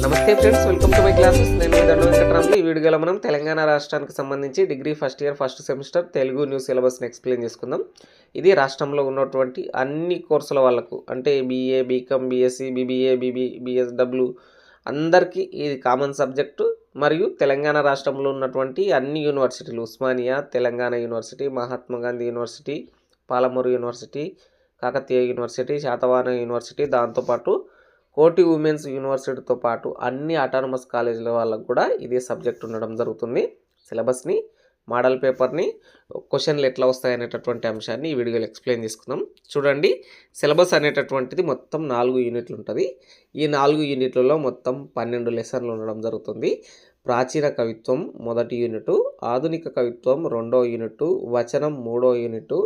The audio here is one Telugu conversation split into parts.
నమస్తే friends, welcome to my classes. నేను మీ దండు వెంకటరాములు. ఈ వీడియోలో మనం తెలంగాణ రాష్ట్రానికి సంబంధించి degree first year first semester Telugu new సిలబస్ని ఎక్స్ప్లెయిన్ చేసుకుందాం. ఇది రాష్ట్రంలో ఉన్నటువంటి అన్ని కోర్సుల వాళ్ళకు, అంటే BA, BCom, BSc, BBA, BSW అందరికీ ఇది కామన్ సబ్జెక్టు. మరియు తెలంగాణ రాష్ట్రంలో ఉన్నటువంటి అన్ని యూనివర్సిటీలు, Osmania, Telangana university, Mahatma Gandhi university, Palamuru university, Kakatiya university, Satavahana university, దాంతోపాటు కోటి ఉమెన్స్ యూనివర్సిటీతో పాటు అన్ని అటానమస్ కాలేజీల వాళ్ళకు కూడా ఇదే సబ్జెక్ట్ ఉండడం జరుగుతుంది. సిలబస్ని, మోడల్ పేపర్ని, క్వశ్చన్లు ఎట్లా వస్తాయి అనేటటువంటి అంశాన్ని ఈ వీడియోలో ఎక్స్ప్లెయిన్ చేసుకుందాం. చూడండి, సిలబస్ అనేటటువంటిది మొత్తం 4 యూనిట్లు ఉంటుంది. ఈ 4 యూనిట్లలో మొత్తం 12 లెసన్లు ఉండడం జరుగుతుంది. ప్రాచీన కవిత్వం మొదటి యూనిట్, ఆధునిక కవిత్వం 2వ యూనిట్, వచనం 3వ యూనిట్,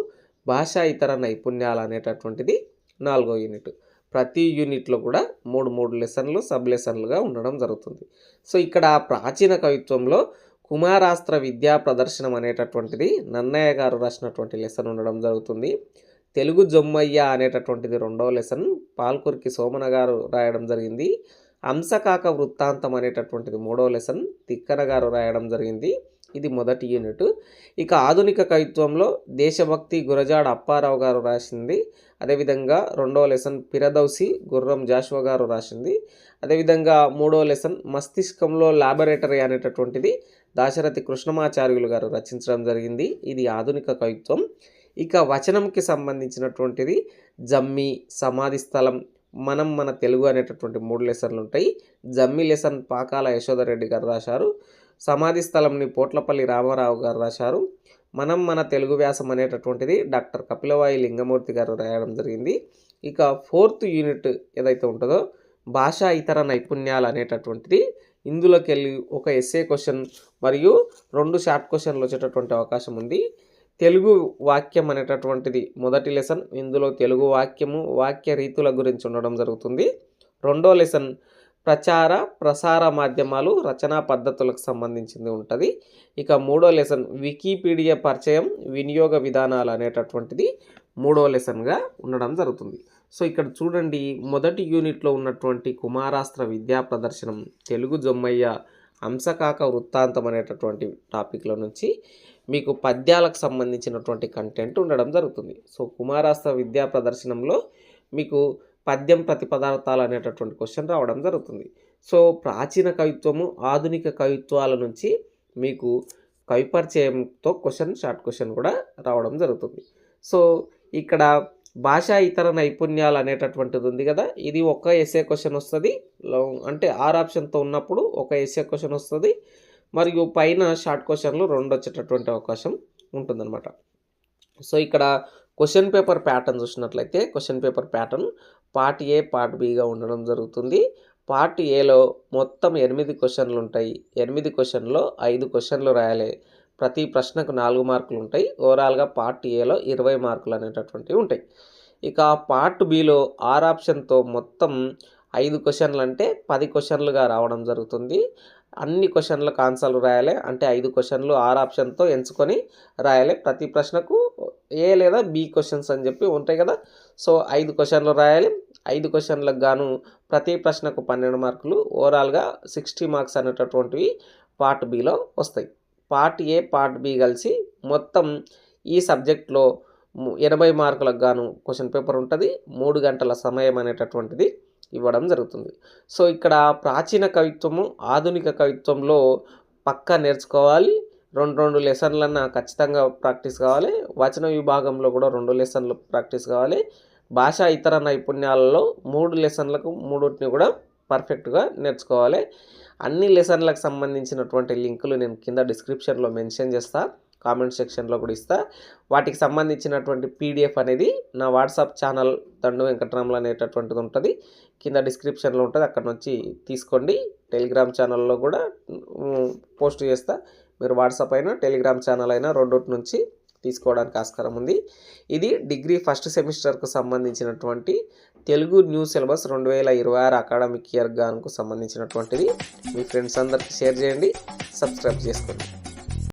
భాషా ఇతర నైపుణ్యాలు అనేటటువంటిది 4వ యూనిట్. ప్రతి యూనిట్లో కూడా 3 లెసన్లు సబ్ లెసన్లుగా ఉండడం జరుగుతుంది. సో ఇక్కడ ప్రాచీన కవిత్వంలో కుమారాస్త్ర విద్యా ప్రదర్శనం అనేటటువంటిది నన్నయ్య గారు రాసినటువంటి లెసన్ ఉండడం జరుగుతుంది. తెలుగు జొమ్మయ్య అనేటటువంటిది 2వ లెసన్, పాల్కురికి సోమన గారు రాయడం జరిగింది. హంసకాక వృత్తాంతం అనేటటువంటిది 3వ లెసన్, తిక్కన గారు రాయడం జరిగింది. ఇది మొదటి యూనిట్. ఇక ఆధునిక కవిత్వంలో దేశభక్తి గురజాడ అప్పారావు గారు రాసింది. అదేవిధంగా 2వ లెసన్ పిరదౌసి గుర్రం జాషువా గారు రాసింది. అదేవిధంగా 3వ లెసన్ మస్తిష్కంలో లాబొరేటరీ అనేటటువంటిది దాశరథి కృష్ణమాచార్యులు గారు రచించడం జరిగింది. ఇది ఆధునిక కవిత్వం. ఇక వచనంకి సంబంధించినటువంటిది జమ్మి, సమాధి స్థలం, మనం మన తెలుగు అనేటటువంటి 3 లెసన్లు ఉంటాయి. జమ్మి లెసన్ పాకాల యశోధరెడ్డి గారు రాశారు. సమాధి స్థలంని పోట్లపల్లి రామారావు గారు రాశారు. మనం మన తెలుగు వ్యాసం అనేటటువంటిది డాక్టర్ కపిలవాయి లింగమూర్తి గారు రాయడం జరిగింది. ఇక 4th యూనిట్ ఏదైతే ఉంటుందో భాషా ఇతర నైపుణ్యాలు అనేటటువంటిది, ఇందులోకి వెళ్ళి ఒక ఎస్ఏ క్వశ్చన్ మరియు 2 షార్ట్ క్వశ్చన్లు వచ్చేటటువంటి అవకాశం ఉంది. తెలుగు వాక్యం అనేటటువంటిది మొదటి లెసన్, ఇందులో తెలుగు వాక్యము, వాక్య రీతుల గురించి ఉండడం జరుగుతుంది. 2వ లెసన్ ప్రచార ప్రసార మాధ్యమాలు, రచనా పద్ధతులకు సంబంధించింది ఉంటుంది. ఇక 3వ లెసన్ వికీపీడియా పరిచయం, వినియోగ విధానాలు అనేటటువంటిది 3వ లెసన్గా ఉండడం జరుగుతుంది. సో ఇక్కడ చూడండి, మొదటి యూనిట్లో ఉన్నటువంటి కుమారాస్త్ర విద్యా ప్రదర్శనం, తెలుగు జొమ్మయ్య, హంసకాక వృత్తాంతం అనేటటువంటి టాపిక్ల నుంచి మీకు పద్యాలకు సంబంధించినటువంటి కంటెంట్ ఉండడం జరుగుతుంది. సో కుమారాస్త్ర విద్యా ప్రదర్శనంలో మీకు పద్యం ప్రతిపదార్థాలు అనేటటువంటి క్వశ్చన్ రావడం జరుగుతుంది. సో ప్రాచీన కవిత్వము, ఆధునిక కవిత్వాల నుంచి మీకు కవి పరిచయంతో క్వశ్చన్, షార్ట్ క్వశ్చన్ కూడా రావడం జరుగుతుంది. సో ఇక్కడ భాషా ఇతర నైపుణ్యాలు అనేటటువంటిది ఉంది కదా, ఇది ఒక ఎస్ఏ క్వశ్చన్ వస్తుంది. అంటే 6 ఆప్షన్తో ఉన్నప్పుడు ఒక ఎస్ఏ క్వశ్చన్ వస్తుంది. మరియు పైన షార్ట్ క్వశ్చన్లు 2 వచ్చేటటువంటి అవకాశం ఉంటుందన్నమాట. సో ఇక్కడ క్వశ్చన్ పేపర్ ప్యాటర్న్ చూసినట్లయితే, question paper pattern part A, part బిగా ఉండడం జరుగుతుంది. పార్ట్ ఏలో మొత్తం 8 క్వశ్చన్లు ఉంటాయి. 8 క్వశ్చన్లో 5 క్వశ్చన్లు రాయాలి. ప్రతి ప్రశ్నకు 4 మార్కులు ఉంటాయి. ఓవరాల్గా పార్ట్ ఏలో 20 మార్కులు అనేటటువంటివి ఉంటాయి. ఇక పార్ట్ బిలో 6 ఆప్షన్తో మొత్తం 5 క్వశ్చన్లు అంటే 10 క్వశ్చన్లుగా రావడం జరుగుతుంది. అన్ని క్వశ్చన్లకు ఆన్సర్లు రాయాలి. అంటే 5 క్వశ్చన్లు 6 ఆప్షన్తో ఎంచుకొని రాయాలి. ప్రతి ప్రశ్నకు ఏ లేదా బి క్వశ్చన్స్ అని చెప్పి ఉంటాయి కదా. సో 5 క్వశ్చన్లు రాయాలి. 5 క్వశ్చన్లకు గాను ప్రతి ప్రశ్నకు 12 మార్కులు, ఓవరాల్గా 60 మార్క్స్ అనేటటువంటివి పార్ట్ బిలో వస్తాయి. పార్ట్ ఏ, పార్ట్ బి కలిసి మొత్తం ఈ సబ్జెక్ట్లో 80 మార్కులకు గాను క్వశ్చన్ పేపర్ ఉంటుంది. 3 గంటల సమయం అనేటటువంటిది ఇవ్వడం జరుగుతుంది. సో ఇక్కడ ప్రాచీన కవిత్వము, ఆధునిక కవిత్వంలో పక్కా నేర్చుకోవాలి. 2 లెసన్లన్నా ఖచ్చితంగా ప్రాక్టీస్ కావాలి. వచన విభాగంలో కూడా 2 లెసన్లు ప్రాక్టీస్ కావాలి. భాషా ఇతర నైపుణ్యాలలో 3 లెసన్లకు 3ని కూడా పర్ఫెక్ట్గా నేర్చుకోవాలి. అన్ని లెసన్లకు సంబంధించినటువంటి లింకులు నేను కింద డిస్క్రిప్షన్లో మెన్షన్ చేస్తా, కామెంట్ సెక్షన్లో కూడా ఇస్తా. వాటికి సంబంధించినటువంటి పీడిఎఫ్ అనేది నా వాట్సాప్ ఛానల్ దండు వెంకటరాములు అనేటటువంటిది ఉంటుంది, కింద డిస్క్రిప్షన్లో ఉంటుంది. అక్కడ నుంచి తీసుకోండి. టెలిగ్రామ్ ఛానల్లో కూడా పోస్ట్ చేస్తా. మీరు వాట్సాప్ అయినా టెలిగ్రామ్ ఛానల్ అయినా 2 నుంచి తీసుకోవడానికి ఆస్కారం ఉంది. ఇది డిగ్రీ ఫస్ట్ సెమిస్టర్కు సంబంధించినటువంటి Telugu new syllabus 2026 academic year గానుకు సంబంధించినటువంటిది. మీ ఫ్రెండ్స్ అందరికీ షేర్ చేయండి, సబ్స్క్రైబ్ చేసుకోండి.